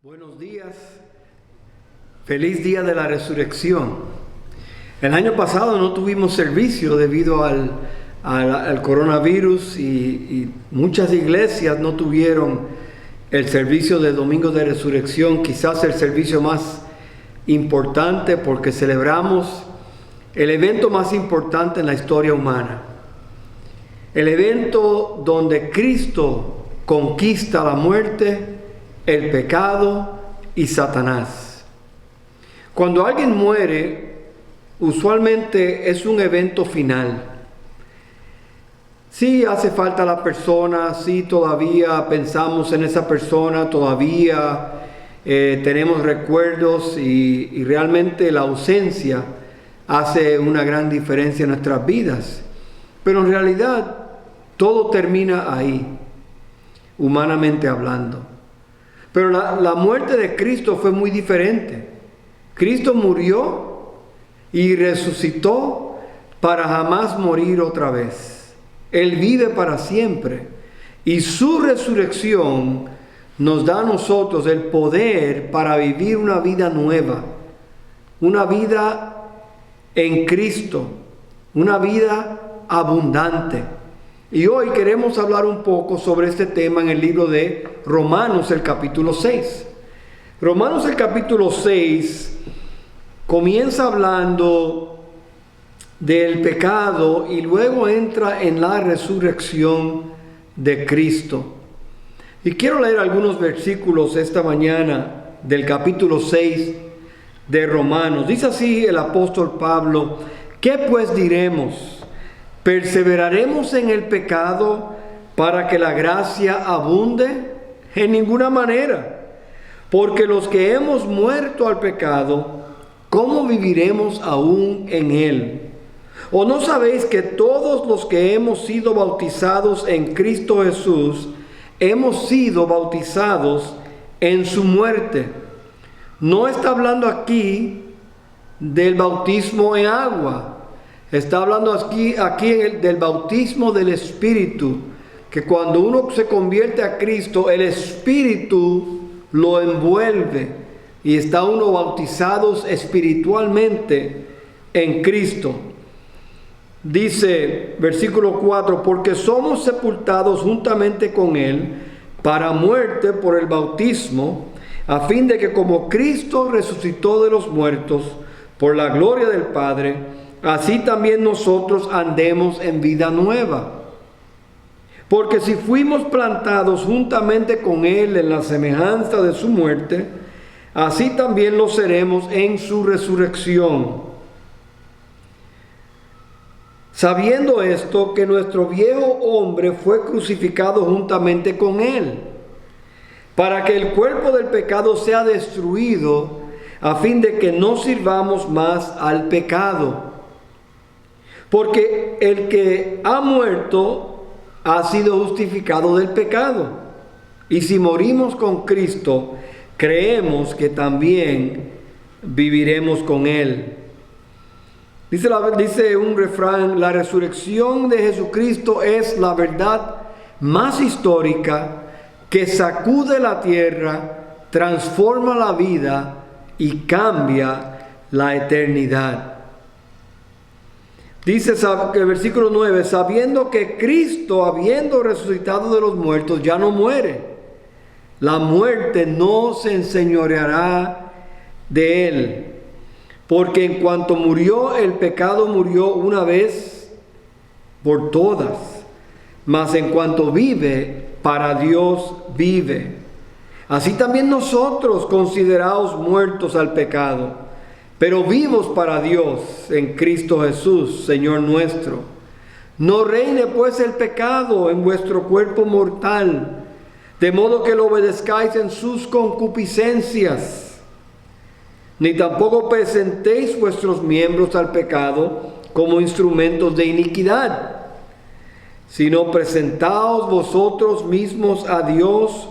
Buenos días, feliz día de la resurrección. El año pasado no tuvimos servicio debido al coronavirus y muchas iglesias no tuvieron el servicio de Domingo de Resurrección, quizás el servicio más importante porque celebramos el evento más importante en la historia humana. El evento donde Cristo conquista la muerte, el pecado y Satanás. Cuando alguien muere, usualmente es un evento final. Sí hace falta la persona, sí todavía pensamos en esa persona, todavía tenemos recuerdos y realmente la ausencia hace una gran diferencia en nuestras vidas. Pero en realidad todo termina ahí, humanamente hablando. Pero la muerte de Cristo fue muy diferente. Cristo murió y resucitó para jamás morir otra vez. Él vive para siempre. Y su resurrección nos da a nosotros el poder para vivir una vida nueva. Una vida en Cristo. Una vida abundante. Y hoy queremos hablar un poco sobre este tema en el libro de Romanos, el capítulo 6. Romanos, el capítulo 6, comienza hablando del pecado y luego entra en la resurrección de Cristo. Y quiero leer algunos versículos esta mañana del capítulo 6 de Romanos. Dice así el apóstol Pablo: ¿qué pues diremos? ¿Perseveraremos en el pecado para que la gracia abunde? En ninguna manera. Porque los que hemos muerto al pecado, ¿cómo viviremos aún en él? ¿O no sabéis que todos los que hemos sido bautizados en Cristo Jesús, hemos sido bautizados en su muerte? No está hablando aquí del bautismo en agua. Está hablando aquí del bautismo del Espíritu, que cuando uno se convierte a Cristo, el Espíritu lo envuelve y está uno bautizados espiritualmente en Cristo. Dice, versículo 4, porque somos sepultados juntamente con Él para muerte por el bautismo, a fin de que como Cristo resucitó de los muertos por la gloria del Padre, así también nosotros andemos en vida nueva. Porque si fuimos plantados juntamente con Él en la semejanza de su muerte, así también lo seremos en su resurrección. Sabiendo esto, que nuestro viejo hombre fue crucificado juntamente con Él, para que el cuerpo del pecado sea destruido, a fin de que no sirvamos más al pecado. Porque el que ha muerto ha sido justificado del pecado. Y si morimos con Cristo, creemos que también viviremos con Él. Dice un refrán: la resurrección de Jesucristo es la verdad más histórica que sacude la tierra, transforma la vida y cambia la eternidad. Dice el versículo 9, sabiendo que Cristo, habiendo resucitado de los muertos, ya no muere. La muerte no se enseñoreará de Él. Porque en cuanto murió, el pecado murió una vez por todas. Mas en cuanto vive, para Dios vive. Así también nosotros, considerados muertos al pecado, pero vivos para Dios en Cristo Jesús, Señor nuestro. No reine pues el pecado en vuestro cuerpo mortal, de modo que lo obedezcáis en sus concupiscencias. Ni tampoco presentéis vuestros miembros al pecado como instrumentos de iniquidad, sino presentaos vosotros mismos a Dios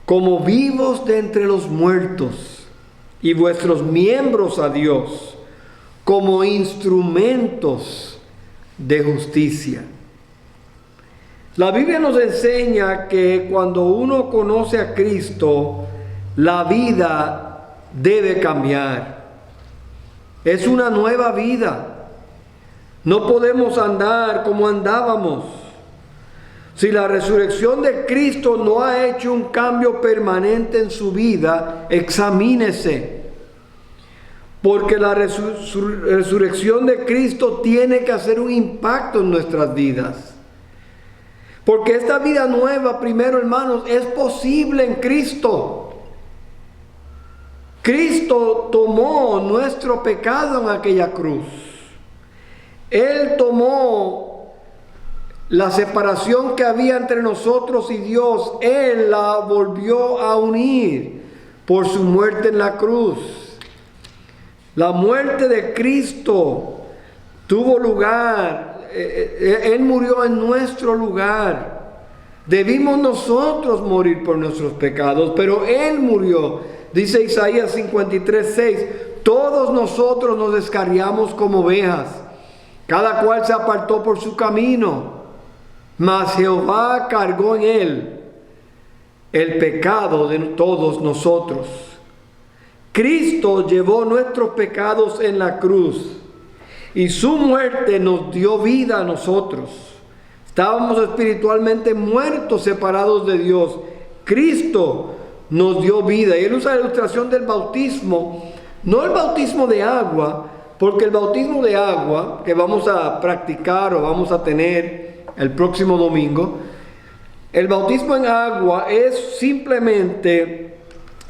como vivos de entre los muertos, y vuestros miembros a Dios como instrumentos de justicia. La Biblia nos enseña que cuando uno conoce a Cristo, la vida debe cambiar. Es una nueva vida. No podemos andar como andábamos. Si la resurrección de Cristo no ha hecho un cambio permanente en su vida, examínese. Porque la resurrección de Cristo tiene que hacer un impacto en nuestras vidas. Porque esta vida nueva, primero hermanos, es posible en Cristo. Cristo tomó nuestro pecado en aquella cruz. Él tomó la separación que había entre nosotros y Dios. Él la volvió a unir por su muerte en la cruz. La muerte de Cristo tuvo lugar. Él murió en nuestro lugar. Debimos nosotros morir por nuestros pecados, pero Él murió. Dice Isaías 53:6, todos nosotros nos descarriamos como ovejas, cada cual se apartó por su camino. Mas Jehová cargó en él el pecado de todos nosotros. Cristo llevó nuestros pecados en la cruz y su muerte nos dio vida a nosotros. Estábamos espiritualmente muertos, separados de Dios. Cristo nos dio vida. Y él usa la ilustración del bautismo, no el bautismo de agua, porque el bautismo de agua que vamos a practicar o vamos a tener el próximo domingo, el bautismo en agua es simplemente,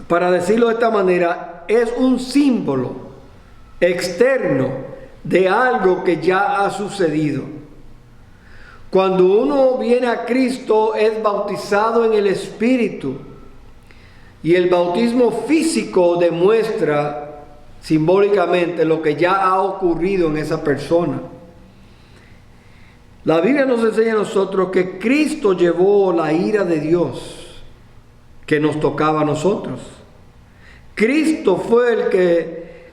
para decirlo de esta manera, es un símbolo externo de algo que ya ha sucedido. Cuando uno viene a Cristo es bautizado en el Espíritu, y el bautismo físico demuestra simbólicamente lo que ya ha ocurrido en esa persona. La Biblia nos enseña a nosotros que Cristo llevó la ira de Dios que nos tocaba a nosotros. Cristo fue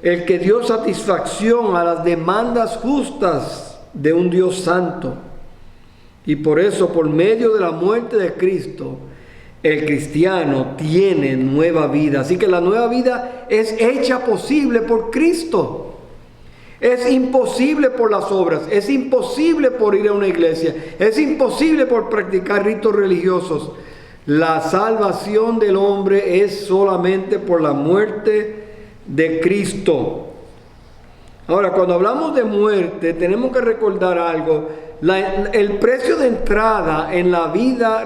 el que dio satisfacción a las demandas justas de un Dios santo. Y por eso, por medio de la muerte de Cristo, el cristiano tiene nueva vida. Así que la nueva vida es hecha posible por Cristo. Es imposible por las obras, es imposible por ir a una iglesia, es imposible por practicar ritos religiosos. La salvación del hombre es solamente por la muerte de Cristo. Ahora, cuando hablamos de muerte, tenemos que recordar algo. El precio de entrada en la vida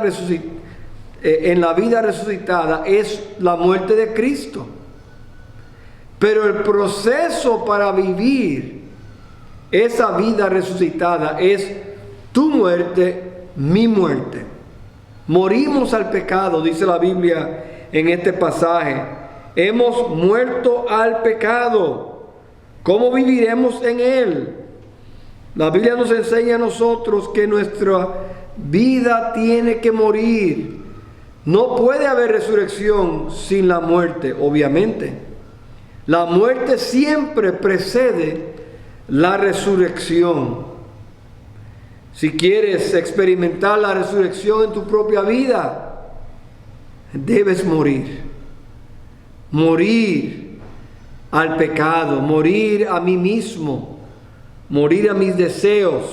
resucitada es la muerte de Cristo. Pero el proceso para vivir esa vida resucitada es tu muerte, mi muerte. Morimos al pecado, dice la Biblia en este pasaje. Hemos muerto al pecado. ¿Cómo viviremos en él? La Biblia nos enseña a nosotros que nuestra vida tiene que morir. No puede haber resurrección sin la muerte, obviamente. La muerte siempre precede la resurrección. Si quieres experimentar la resurrección en tu propia vida, debes morir. Morir al pecado, morir a mí mismo, morir a mis deseos.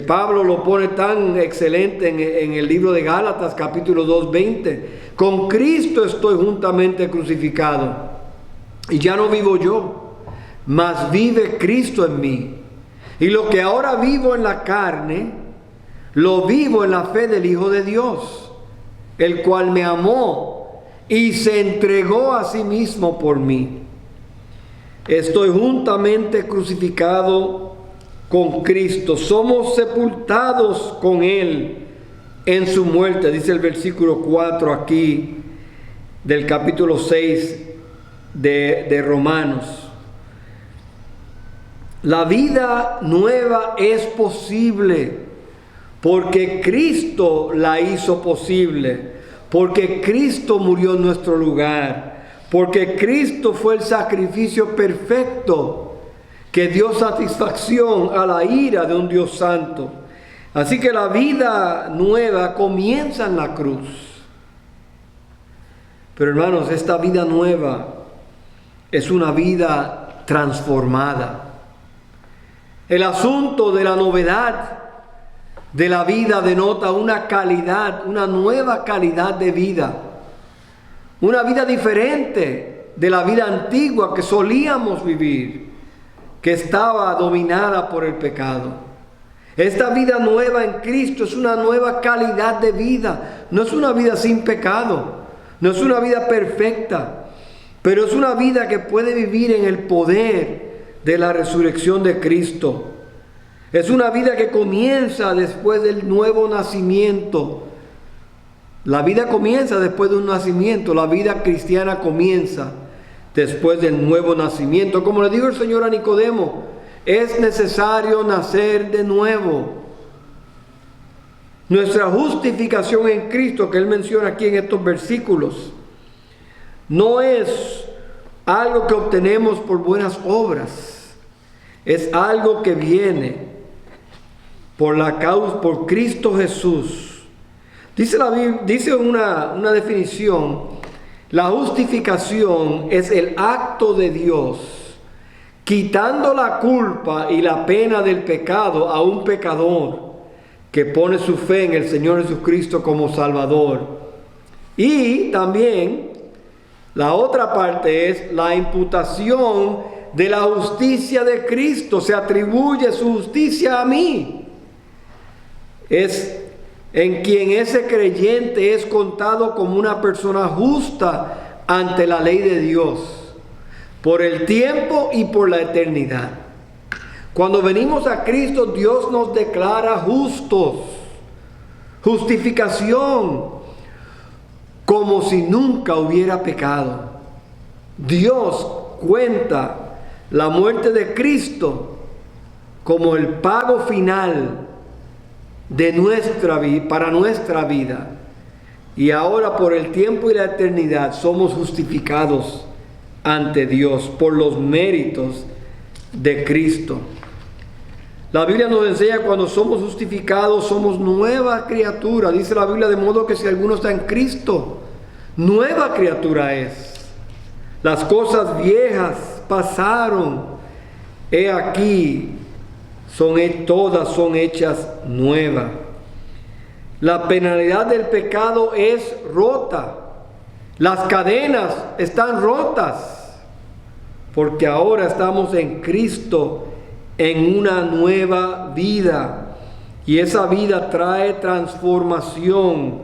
Pablo lo pone tan excelente en el libro de Gálatas, capítulo 2:20. Con Cristo estoy juntamente crucificado. Y ya no vivo yo, mas vive Cristo en mí. Y lo que ahora vivo en la carne, lo vivo en la fe del Hijo de Dios, el cual me amó y se entregó a sí mismo por mí. Estoy juntamente crucificado con Cristo. Somos sepultados con Él en su muerte, dice el versículo 4 aquí del capítulo 6 de Romanos. La vida nueva es posible porque Cristo la hizo posible, porque Cristo murió en nuestro lugar, porque Cristo fue el sacrificio perfecto que dio satisfacción a la ira de un Dios santo. Así que la vida nueva comienza en la cruz. Pero hermanos, esta vida nueva es una vida transformada. El asunto de la novedad de la vida denota una calidad, una nueva calidad de vida. Una vida diferente de la vida antigua que solíamos vivir, que estaba dominada por el pecado. Esta vida nueva en Cristo es una nueva calidad de vida. No es una vida sin pecado, no es una vida perfecta, pero es una vida que puede vivir en el poder de la resurrección de Cristo. Es una vida que comienza después del nuevo nacimiento. La vida comienza después de un nacimiento. La vida cristiana comienza después del nuevo nacimiento. Como le dijo el Señor a Nicodemo, es necesario nacer de nuevo. Nuestra justificación en Cristo, que Él menciona aquí en estos versículos, no es algo que obtenemos por buenas obras. Es algo que viene por Cristo Jesús. Dice la Biblia, dice una definición: la justificación es el acto de Dios quitando la culpa y la pena del pecado a un pecador que pone su fe en el Señor Jesucristo como Salvador. Y también la otra parte es la imputación de la justicia de Cristo. Se atribuye su justicia a mí. Es en quien ese creyente es contado como una persona justa ante la ley de Dios, por el tiempo y por la eternidad. Cuando venimos a Cristo, Dios nos declara justos. Justificación, como si nunca hubiera pecado. Dios cuenta la muerte de Cristo como el pago final de nuestra vida, para nuestra vida. Y ahora, por el tiempo y la eternidad, somos justificados ante Dios por los méritos de Cristo. La Biblia nos enseña, cuando somos justificados, somos nueva criatura. Dice la Biblia, de modo que si alguno está en Cristo, nueva criatura es. Las cosas viejas pasaron, he aquí, todas son hechas nuevas. La penalidad del pecado es rota. Las cadenas están rotas, porque ahora estamos en Cristo, en una nueva vida. Y esa vida trae transformación.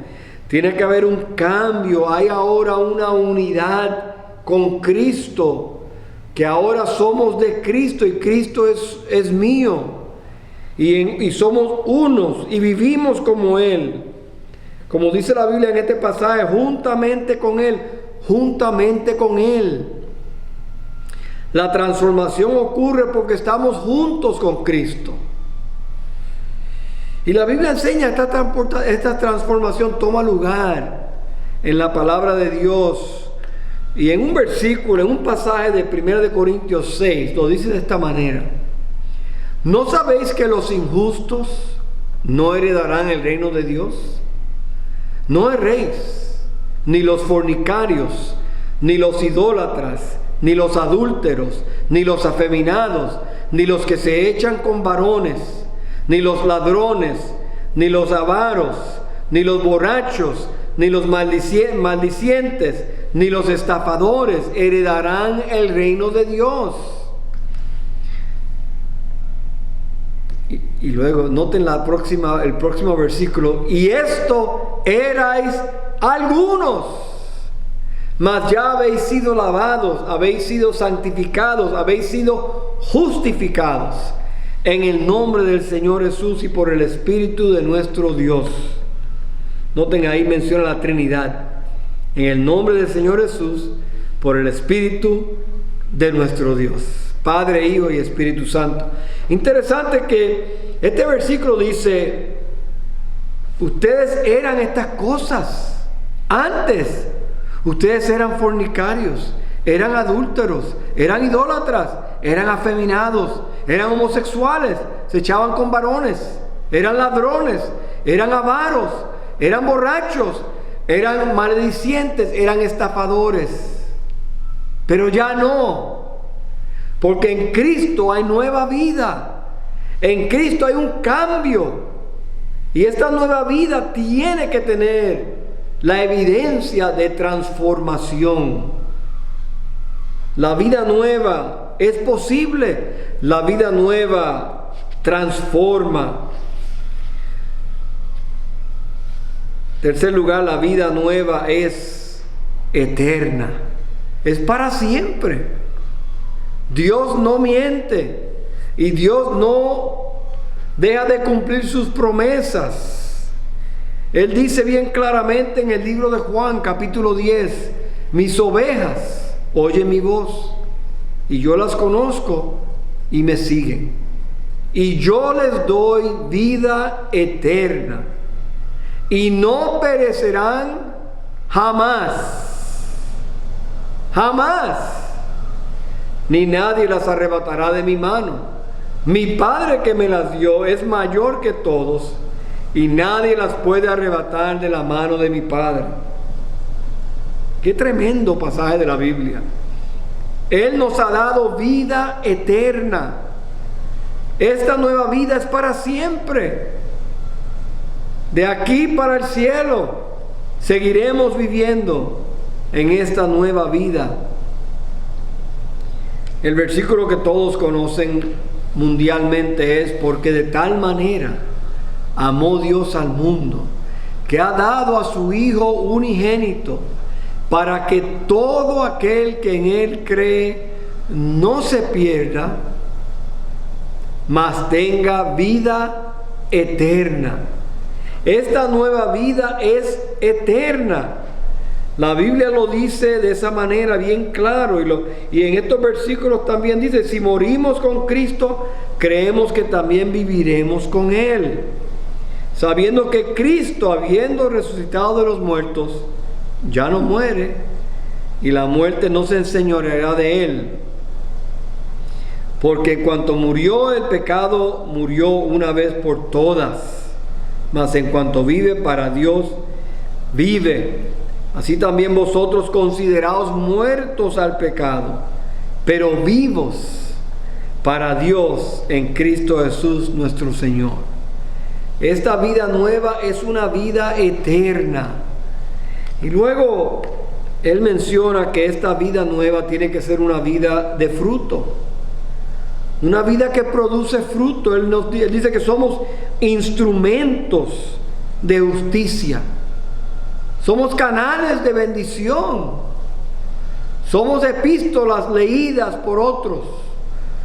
Tiene que haber un cambio. Hay ahora una unidad con Cristo, que ahora somos de Cristo y Cristo es mío. Y somos unos y vivimos como Él. Como dice la Biblia en este pasaje, juntamente con Él, juntamente con Él. La transformación ocurre porque estamos juntos con Cristo. Y la Biblia enseña esta transformación toma lugar en la palabra de Dios. Y en un versículo, en un pasaje de 1 Corintios 6, lo dice de esta manera: ¿no sabéis que los injustos no heredarán el reino de Dios? No erréis, ni los fornicarios, ni los idólatras, ni los adúlteros, ni los afeminados, ni los que se echan con varones, ni los ladrones, ni los avaros, ni los borrachos, ni los maldicientes, ni los estafadores heredarán el reino de Dios. Y luego noten el próximo versículo: y esto erais algunos, mas ya habéis sido lavados, habéis sido santificados, habéis sido justificados en el nombre del Señor Jesús y por el Espíritu de nuestro Dios. Noten ahí menciona la Trinidad: en el nombre del Señor Jesús, por el Espíritu de nuestro Dios, Padre, Hijo y Espíritu Santo. Interesante que este versículo dice: ustedes eran estas cosas antes. Ustedes eran fornicarios, eran adúlteros, eran idólatras, eran afeminados, eran homosexuales, se echaban con varones, eran ladrones, eran avaros, eran borrachos. eran maldicientes, eran estafadores. Pero ya no, porque en Cristo hay nueva vida. En Cristo hay un cambio. Y esta nueva vida tiene que tener la evidencia de transformación. La vida nueva es posible. La vida nueva transforma. Tercer lugar, la vida nueva es eterna. Es para siempre. Dios no miente. Y Dios no deja de cumplir sus promesas. Él dice bien claramente en el libro de Juan, capítulo 10, mis ovejas oyen mi voz, y yo las conozco y me siguen. Y yo les doy vida eterna, y no perecerán jamás, jamás, ni nadie las arrebatará de mi mano. Mi Padre que me las dio es mayor que todos, y nadie las puede arrebatar de la mano de mi Padre. Qué tremendo pasaje de la Biblia. Él nos ha dado vida eterna. Esta nueva vida es para siempre. De aquí para el cielo seguiremos viviendo en esta nueva vida. El versículo que todos conocen mundialmente es: porque de tal manera amó Dios al mundo, que ha dado a su Hijo unigénito, para que todo aquel que en Él cree no se pierda, mas tenga vida eterna. Esta nueva vida es eterna. La Biblia lo dice de esa manera bien claro, y en estos versículos también dice: si morimos con Cristo, creemos que también viviremos con Él, sabiendo que Cristo, habiendo resucitado de los muertos, ya no muere, y la muerte no se enseñoreará de Él. Porque en cuanto murió el pecado, murió una vez por todas, mas en cuanto vive para Dios, vive. Así también vosotros, consideraos muertos al pecado, pero vivos para Dios en Cristo Jesús nuestro Señor. Esta vida nueva es una vida eterna. Y luego Él menciona que esta vida nueva tiene que ser una vida de fruto. Una vida que produce fruto. Él dice que somos instrumentos de justicia. Somos canales de bendición. Somos epístolas leídas por otros.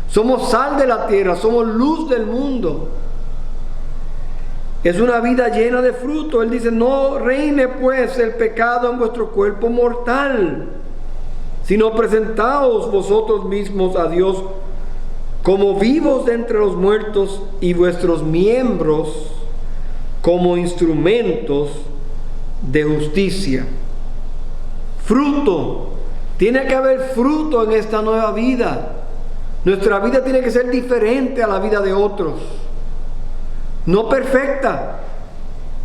Somos sal de la tierra. Somos luz del mundo. Es una vida llena de fruto. Él dice: no reine pues el pecado en vuestro cuerpo mortal, sino presentaos vosotros mismos a Dios como vivos de entre los muertos, y vuestros miembros como instrumentos de justicia. Fruto. Tiene que haber fruto en esta nueva vida. Nuestra vida tiene que ser diferente a la vida de otros. No perfecta,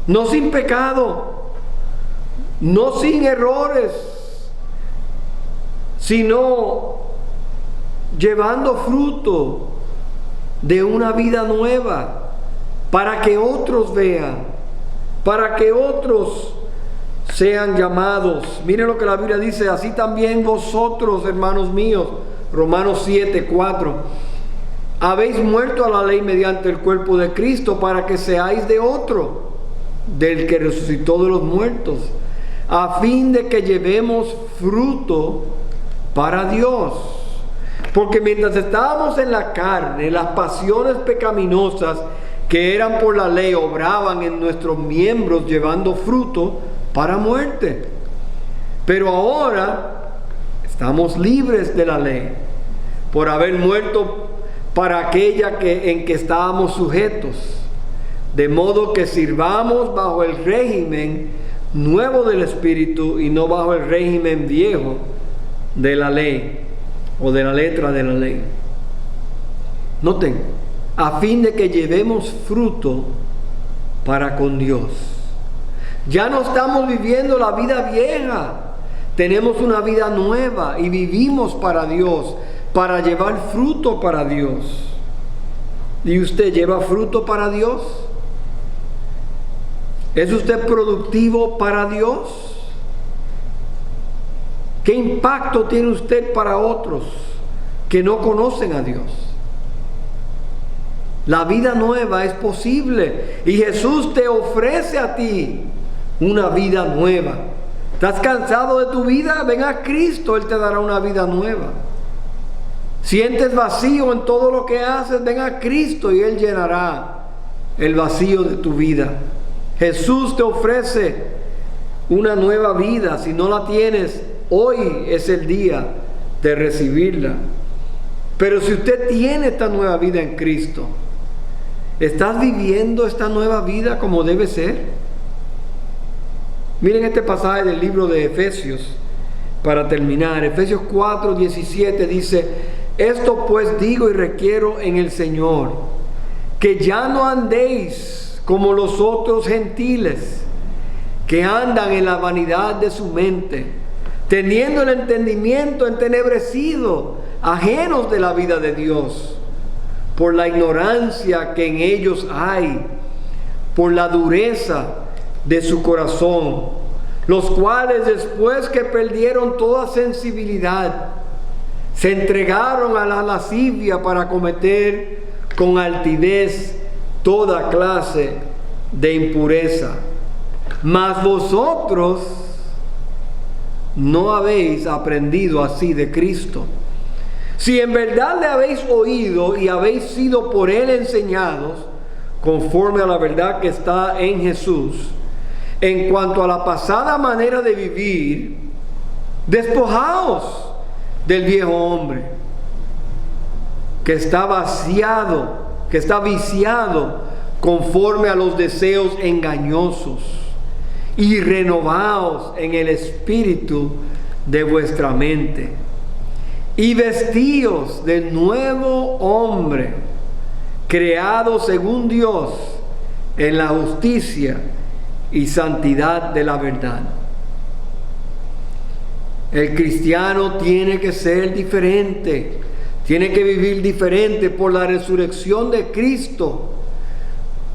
no sin pecado, no sin errores, sino llevando fruto de una vida nueva, para que otros vean, para que otros sean llamados. Miren lo que la Biblia dice: así también vosotros, hermanos míos, Romanos 7:4, habéis muerto a la ley mediante el cuerpo de Cristo, para que seáis de otro, del que resucitó de los muertos, a fin de que llevemos fruto para Dios. Porque mientras estábamos en la carne, las pasiones pecaminosas que eran por la ley obraban en nuestros miembros, llevando fruto para muerte. Pero ahora estamos libres de la ley, por haber muerto para aquella en que estábamos sujetos, de modo que sirvamos bajo el régimen nuevo del Espíritu, y no bajo el régimen viejo de la ley, o de la letra de la ley. Noten: a fin de que llevemos fruto para con Dios. Ya no estamos viviendo la vida vieja. Tenemos una vida nueva y vivimos para Dios, para llevar fruto para Dios. ¿Y usted lleva fruto para Dios? ¿Es usted productivo para Dios? ¿Qué impacto tiene usted para otros que no conocen a Dios? La vida nueva es posible y Jesús te ofrece a ti una vida nueva. ¿Estás cansado de tu vida? Ven a Cristo, Él te dará una vida nueva. ¿Sientes vacío en todo lo que haces? Ven a Cristo y Él llenará el vacío de tu vida. Jesús te ofrece una nueva vida. Si no la tienes, hoy es el día de recibirla. Pero si usted tiene esta nueva vida en Cristo, ¿estás viviendo esta nueva vida como debe ser? Miren este pasaje del libro de Efesios para terminar. Efesios 4:17 dice: esto pues digo y requiero en el Señor, que ya no andéis como los otros gentiles, que andan en la vanidad de su mente, teniendo el entendimiento entenebrecido, ajenos de la vida de Dios, por la ignorancia que en ellos hay, por la dureza de su corazón, los cuales después que perdieron toda sensibilidad, se entregaron a la lascivia para cometer con altivez toda clase de impureza. Mas vosotros no habéis aprendido así de Cristo. Si en verdad le habéis oído y habéis sido por Él enseñados, conforme a la verdad que está en Jesús, en cuanto a la pasada manera de vivir, despojaos del viejo hombre, que está viciado conforme a los deseos engañosos, y renovaos en el espíritu de vuestra mente, y vestíos del nuevo hombre, creado según Dios en la justicia y santidad de la verdad. El cristiano tiene que ser diferente, tiene que vivir diferente por la resurrección de Cristo.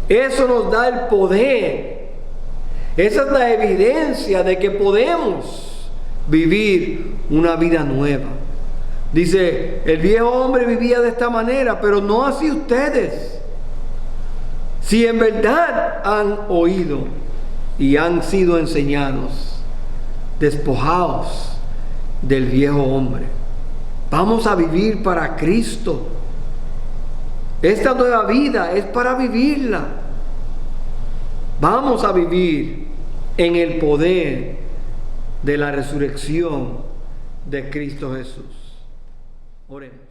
Eso nos da el poder. Esa es la evidencia de que podemos vivir una vida nueva. Dice, el viejo hombre vivía de esta manera, pero no así ustedes. Si en verdad han oído y han sido enseñados, despojaos del viejo hombre. Vamos a vivir para Cristo. Esta nueva vida es para vivirla. Vamos a vivir en el poder de la resurrección de Cristo Jesús. Oremos.